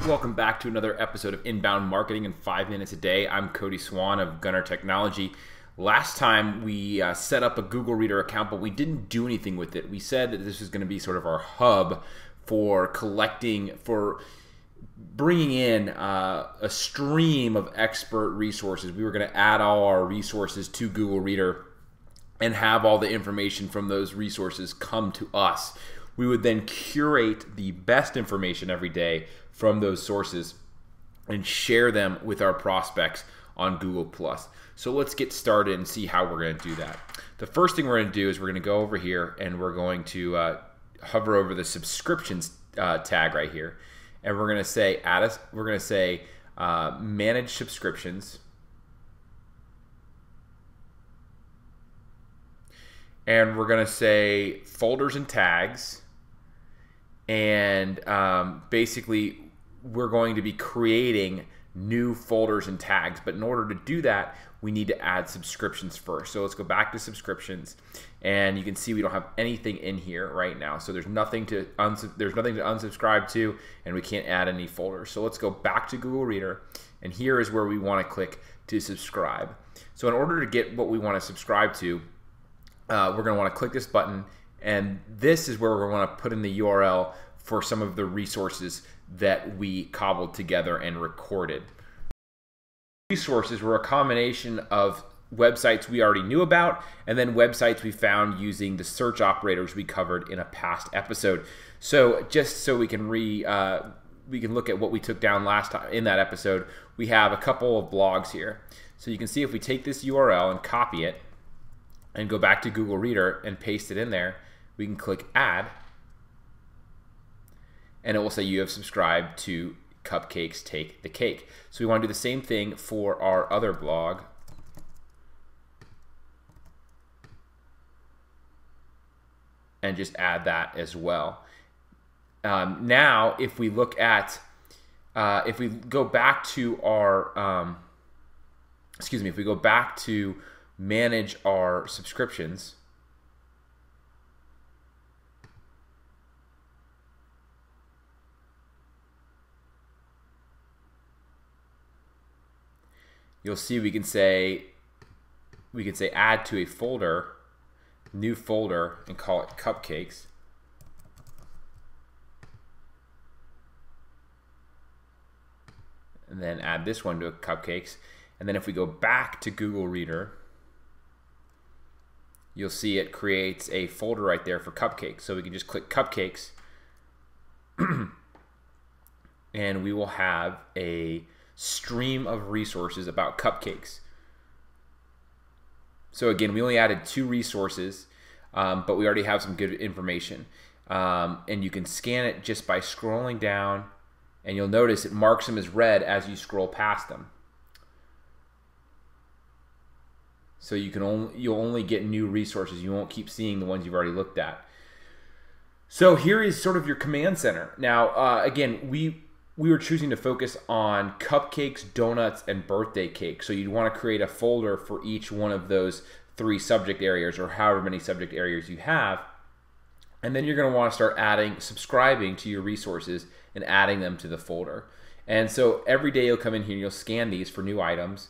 Welcome back to another episode of Inbound Marketing in 5 minutes a day. I'm Cody Swan of Gunner Technology. Last time we set up a Google Reader account, but we didn't do anything with it. We said that this was going to be sort of our hub for bringing in a stream of expert resources. We were going to add all our resources to Google Reader and have all the information from those resources come to us. We would then curate the best information every day from those sources and share them with our prospects on Google+. So let's get started and see how we're going to do that. The first thing we're going to do is we're going to go over here and we're going to hover over the subscriptions tag right here, and we're going to say manage subscriptions, and we're going to say folders and tags. And basically we're going to be creating new folders and tags, but in order to do that we need to add subscriptions first. So let's go back to subscriptions, and you can see we don't have anything in here right now, so there's nothing to unsubscribe to, and we can't add any folders. So let's go back to Google Reader, and here is where we want to click to subscribe. So in order to get what we want to subscribe to, we're going to want to click this button, and this is where we're going to put in the URL for some of the resources that we cobbled together and recorded. Resources were a combination of websites we already knew about and then websites we found using the search operators we covered in a past episode. So just so we can look at what we took down last time in that episode, we have a couple of blogs here. So you can see if we take this URL and copy it and go back to Google Reader and paste it in there, we can click add, and it will say you have subscribed to Cupcakes Take the Cake. So we want to do the same thing for our other blog. And just add that as well. Now, if we look at, if we go back to our, if we go back to manage our subscriptions, you'll see we can say add to a folder, new folder, and call it Cupcakes. And then add this one to Cupcakes. And then if we go back to Google Reader, you'll see it creates a folder right there for Cupcakes. So we can just click Cupcakes and we will have a stream of resources about cupcakes. So again, we only added 2 resources, but we already have some good information. And you can scan it just by scrolling down, and you'll notice it marks them as red as you scroll past them. So you'll only get new resources. You won't keep seeing the ones you've already looked at. So here is sort of your command center. Now, again, we were choosing to focus on cupcakes, donuts, and birthday cake. So you'd want to create a folder for each one of those 3 subject areas, or however many subject areas you have. And then you're going to want to start subscribing to your resources and adding them to the folder. And so every day you'll come in here and you'll scan these for new items,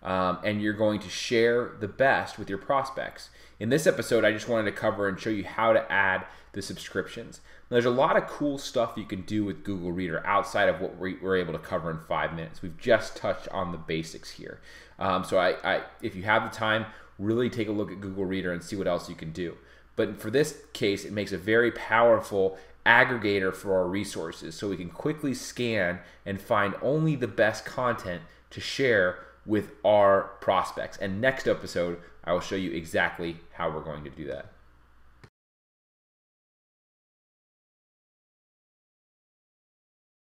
and you're going to share the best with your prospects. In this episode, I just wanted to cover and show you how to add the subscriptions. Now, there's a lot of cool stuff you can do with Google Reader outside of what we're able to cover in 5 minutes. We've just touched on the basics here. So if you have the time, really take a look at Google Reader and see what else you can do. But for this case, it makes a very powerful aggregator for our resources, so we can quickly scan and find only the best content to share with our prospects. And next episode, I will show you exactly how we're going to do that.